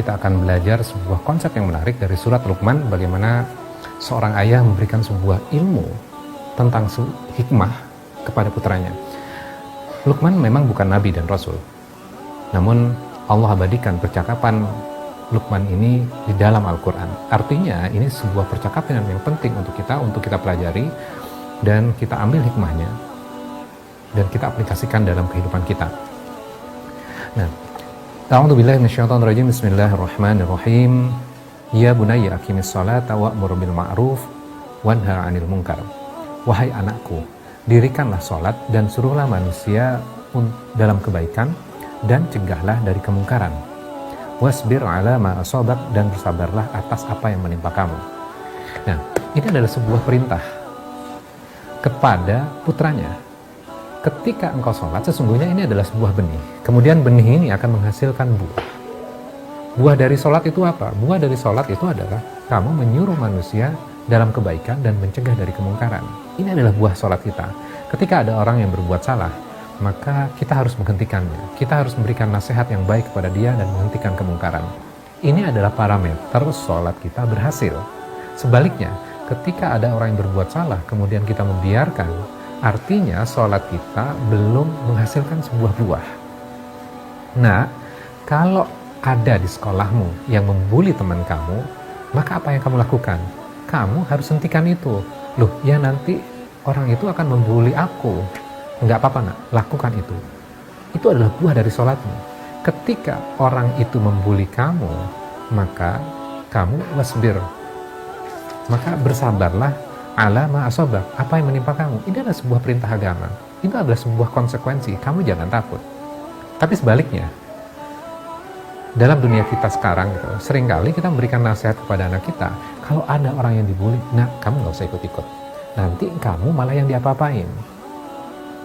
kita akan belajar sebuah konsep yang menarik dari surat Luqman, bagaimana seorang ayah memberikan sebuah ilmu tentang hikmah kepada putranya. Luqman memang bukan nabi dan rasul, namun Allah abadikan percakapan Luqman ini di dalam Al-Quran. Artinya ini sebuah percakapan yang penting untuk kita pelajari dan kita ambil hikmahnya dan kita aplikasikan dalam kehidupan kita. Nah, a'udzubillahi minasyaitonir rajim. Bismillahirrahmanirrahim. Ya bunayya aqimis sholata wa'mur bil ma'ruf wanha 'anil munkar. Wahai anakku, dirikanlah sholat dan suruhlah manusia dalam kebaikan dan cegahlah dari kemungkaran. Wasbir ala ma asabak, dan bersabarlah atas apa yang menimpa kamu. Nah, ini adalah sebuah perintah kepada putranya. Ketika engkau sholat, sesungguhnya ini adalah sebuah benih. Kemudian benih ini akan menghasilkan buah. Buah dari sholat itu apa? Buah dari sholat itu adalah kamu menyuruh manusia dalam kebaikan dan mencegah dari kemungkaran. Ini adalah buah sholat kita. Ketika ada orang yang berbuat salah, maka kita harus menghentikannya. Kita harus memberikan nasihat yang baik kepada dia dan menghentikan kemungkaran. Ini adalah parameter sholat kita berhasil. Sebaliknya, ketika ada orang yang berbuat salah, kemudian kita membiarkan, artinya sholat kita belum menghasilkan sebuah buah. Nah, kalau ada di sekolahmu yang membuli teman kamu, maka apa yang kamu lakukan? Kamu harus hentikan itu. Loh, ya nanti orang itu akan membuli aku. Enggak apa-apa nak, lakukan itu. Itu adalah buah dari sholatmu. Ketika orang itu membuli kamu, maka kamu wasbir. Maka bersabarlah ala ma asabak, apa yang menimpa kamu. Ini adalah sebuah perintah agama. Itu adalah sebuah konsekuensi. Kamu jangan takut. Tapi sebaliknya, dalam dunia kita sekarang gitu, seringkali kita memberikan nasihat kepada anak kita, kalau ada orang yang dibully, nah kamu nggak usah ikut-ikut. Nanti kamu malah yang diapa-apain.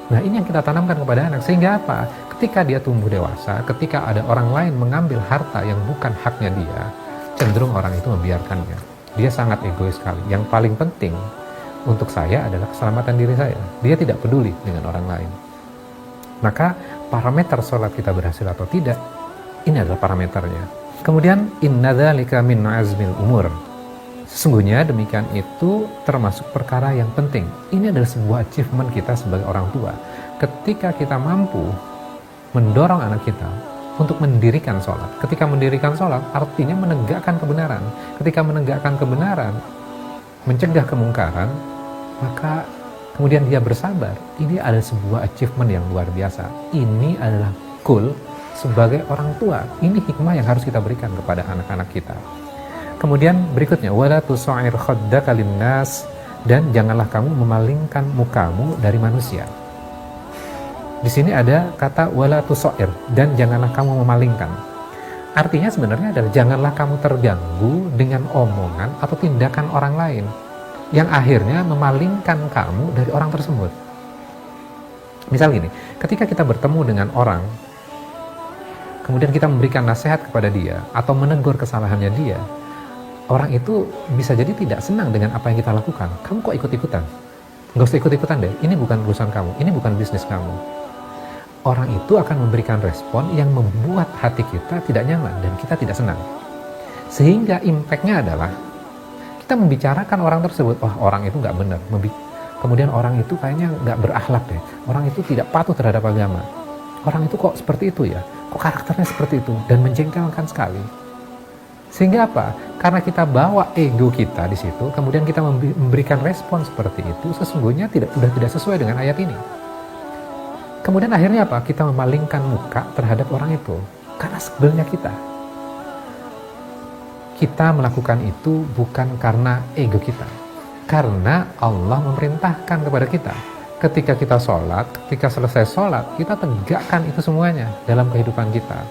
Nah, ini yang kita tanamkan kepada anak, sehingga apa? Ketika dia tumbuh dewasa, ketika ada orang lain mengambil harta yang bukan haknya dia, cenderung orang itu membiarkannya. Dia sangat egois sekali. Yang paling penting untuk saya adalah keselamatan diri saya. Dia tidak peduli dengan orang lain. Maka parameter sholat kita berhasil atau tidak, ini adalah parameternya. Kemudian, inna dzalika min azmil umur. Sesungguhnya demikian itu termasuk perkara yang penting. Ini adalah sebuah achievement kita sebagai orang tua. Ketika kita mampu mendorong anak kita untuk mendirikan sholat. Ketika mendirikan sholat, artinya menegakkan kebenaran. Ketika menegakkan kebenaran, mencegah kemungkaran, maka kemudian dia bersabar. Ini adalah sebuah achievement yang luar biasa. Ini adalah goal sebagai orang tua. Ini hikmah yang harus kita berikan kepada anak-anak kita. Kemudian berikutnya, wala tusair khaddaka linnas, dan janganlah kamu memalingkan mukamu dari manusia. Di sini ada kata wala tusair, dan janganlah kamu memalingkan. Artinya sebenarnya adalah janganlah kamu terganggu dengan omongan atau tindakan orang lain yang akhirnya memalingkan kamu dari orang tersebut. Misal gini, ketika kita bertemu dengan orang, kemudian kita memberikan nasihat kepada dia atau menegur kesalahannya dia, orang itu bisa jadi tidak senang dengan apa yang kita lakukan. Kamu kok ikut-ikutan? Nggak usah ikut-ikutan deh, ini bukan urusan kamu, ini bukan bisnis kamu. Orang itu akan memberikan respon yang membuat hati kita tidak nyaman dan kita tidak senang. Sehingga impact-nya adalah kita membicarakan orang tersebut, wah orang itu nggak benar. Kemudian orang itu kayaknya nggak berakhlak deh, orang itu tidak patuh terhadap agama. Orang itu kok seperti itu ya, kok karakternya seperti itu, dan menjengkelkan sekali. Sehingga apa? Karena kita bawa ego kita di situ, kemudian kita memberikan respon seperti itu, sesungguhnya sudah tidak sesuai dengan ayat ini. Kemudian akhirnya apa? Kita memalingkan muka terhadap orang itu karena sebelnya kita. Kita melakukan itu bukan karena ego kita, karena Allah memerintahkan kepada kita. Ketika kita sholat, ketika selesai sholat, kita tegakkan itu semuanya dalam kehidupan kita.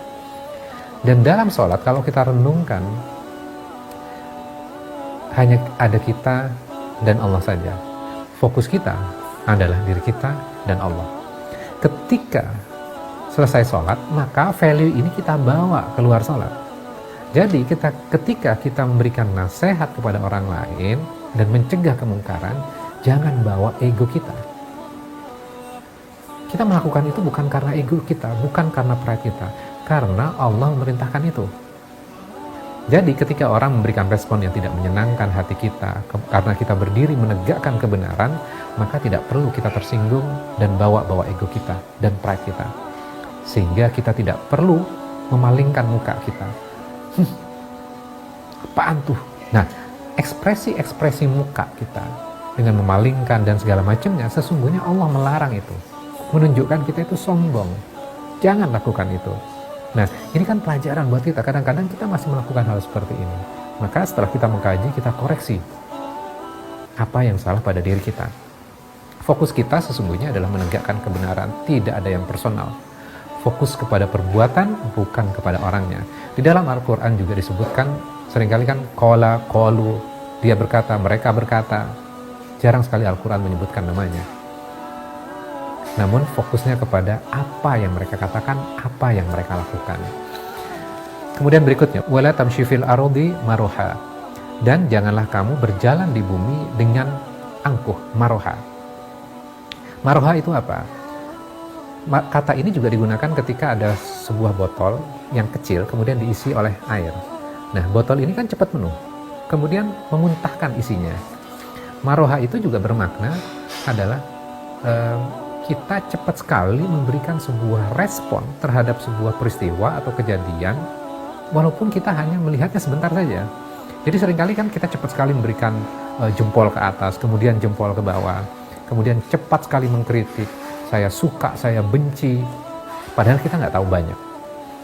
Dan dalam sholat, kalau kita renungkan, hanya ada kita dan Allah saja. Fokus kita adalah diri kita dan Allah. Ketika selesai sholat, maka value ini kita bawa keluar sholat. Jadi ketika kita memberikan nasihat kepada orang lain dan mencegah kemungkaran, jangan bawa ego kita. Kita melakukan itu bukan karena ego kita, bukan karena pride kita, karena Allah memerintahkan itu. Jadi ketika orang memberikan respon yang tidak menyenangkan hati kita karena kita berdiri menegakkan kebenaran, maka tidak perlu kita tersinggung dan bawa-bawa ego kita dan pride kita. Sehingga kita tidak perlu memalingkan muka kita. Apaan tuh? Nah, ekspresi-ekspresi muka kita dengan memalingkan dan segala macamnya, sesungguhnya Allah melarang itu. Menunjukkan kita itu sombong. Jangan lakukan itu. Nah, ini kan pelajaran buat kita. Kadang-kadang kita masih melakukan hal seperti ini. Maka setelah kita mengkaji, kita koreksi apa yang salah pada diri kita. Fokus kita sesungguhnya adalah menegakkan kebenaran. Tidak ada yang personal. Fokus kepada perbuatan, bukan kepada orangnya. Di dalam Al-Quran juga disebutkan, seringkali kan, qala, qalu, dia berkata, mereka berkata. Jarang sekali Al-Quran menyebutkan namanya. Namun fokusnya kepada apa yang mereka katakan, apa yang mereka lakukan. Kemudian berikutnya, wala tamshi fil ardi maroha, dan janganlah kamu berjalan di bumi dengan angkuh, maroha. Maroha itu apa? Kata ini juga digunakan ketika ada sebuah botol yang kecil kemudian diisi oleh air. Nah, botol ini kan cepat penuh, kemudian memuntahkan isinya. Maroha itu juga bermakna adalah kita cepat sekali memberikan sebuah respon terhadap sebuah peristiwa atau kejadian, walaupun kita hanya melihatnya sebentar saja. Jadi seringkali kan kita cepat sekali memberikan jempol ke atas, kemudian jempol ke bawah, kemudian cepat sekali mengkritik, saya suka, saya benci, padahal kita nggak tahu banyak.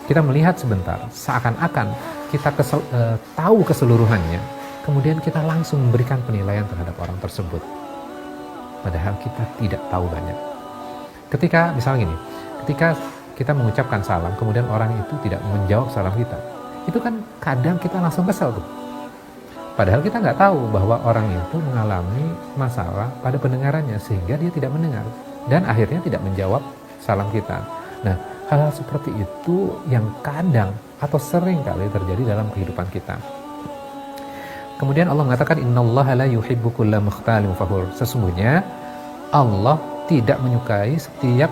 Kita melihat sebentar, seakan-akan kita tahu keseluruhannya, kemudian kita langsung memberikan penilaian terhadap orang tersebut, padahal kita tidak tahu banyak. Ketika misalnya gini, ketika kita mengucapkan salam, kemudian orang itu tidak menjawab salam kita, itu kan kadang kita langsung kesel tuh. Padahal kita nggak tahu bahwa orang itu mengalami masalah pada pendengarannya sehingga dia tidak mendengar dan akhirnya tidak menjawab salam kita. Nah, hal-hal seperti itu yang kadang atau sering kali terjadi dalam kehidupan kita. Kemudian Allah mengatakan, innallaha la yuhibbu kulla mukhtalin fakhur. Sesungguhnya Allah tidak menyukai setiap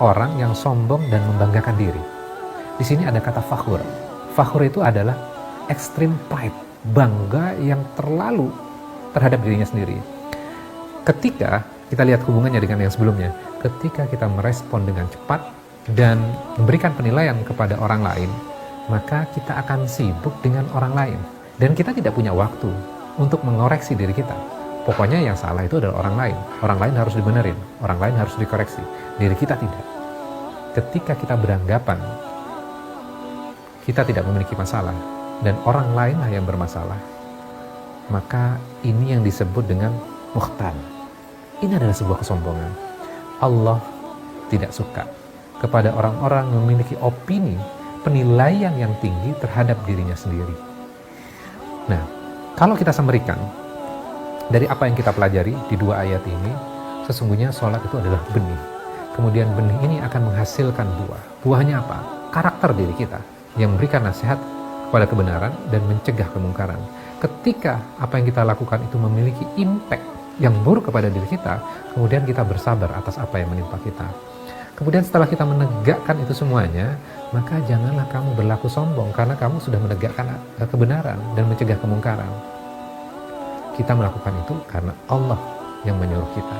orang yang sombong dan membanggakan diri. Di sini ada kata fakhur. Fakhur itu adalah extreme pride, bangga yang terlalu terhadap dirinya sendiri. Ketika kita lihat hubungannya dengan yang sebelumnya, ketika kita merespon dengan cepat dan memberikan penilaian kepada orang lain, maka kita akan sibuk dengan orang lain dan kita tidak punya waktu untuk mengoreksi diri kita. Pokoknya yang salah itu adalah orang lain. Orang lain harus dibenerin, orang lain harus dikoreksi. Diri kita tidak. Ketika kita beranggapan kita tidak memiliki masalah dan orang lainlah yang bermasalah, maka ini yang disebut dengan mukhtal. Ini adalah sebuah kesombongan. Allah tidak suka kepada orang-orang yang memiliki opini, penilaian yang tinggi terhadap dirinya sendiri. Nah, kalau kita samarikan dari apa yang kita pelajari di dua ayat ini, sesungguhnya sholat itu adalah benih. Kemudian benih ini akan menghasilkan buah. Buahnya apa? Karakter diri kita yang memberikan nasihat kepada kebenaran dan mencegah kemungkaran. Ketika apa yang kita lakukan itu memiliki impact yang buruk kepada diri kita, kemudian kita bersabar atas apa yang menimpa kita. Kemudian setelah kita menegakkan itu semuanya, maka janganlah kamu berlaku sombong karena kamu sudah menegakkan kebenaran dan mencegah kemungkaran. Kita melakukan itu karena Allah yang menyuruh kita.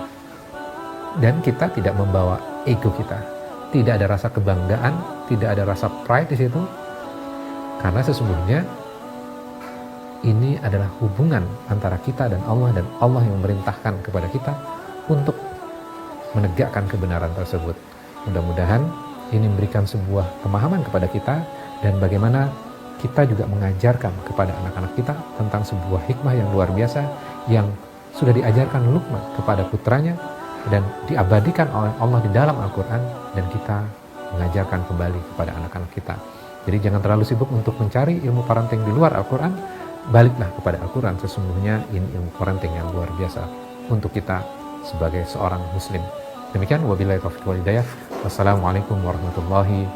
Dan kita tidak membawa ego kita. Tidak ada rasa kebanggaan, tidak ada rasa pride di situ. Karena sesungguhnya ini adalah hubungan antara kita dan Allah yang memerintahkan kepada kita untuk menegakkan kebenaran tersebut. Mudah-mudahan ini memberikan sebuah pemahaman kepada kita dan bagaimana kita juga mengajarkan kepada anak-anak kita tentang sebuah hikmah yang luar biasa yang sudah diajarkan Luqman kepada putranya dan diabadikan oleh Allah di dalam Al-Quran, dan kita mengajarkan kembali kepada anak-anak kita. Jadi jangan terlalu sibuk untuk mencari ilmu parenting di luar Al-Quran, baliklah kepada Al-Quran. Sesungguhnya ini ilmu parenting yang luar biasa untuk kita sebagai seorang muslim. Demikian, wabillahi taufiq wal hidayah. Wassalamualaikum warahmatullahi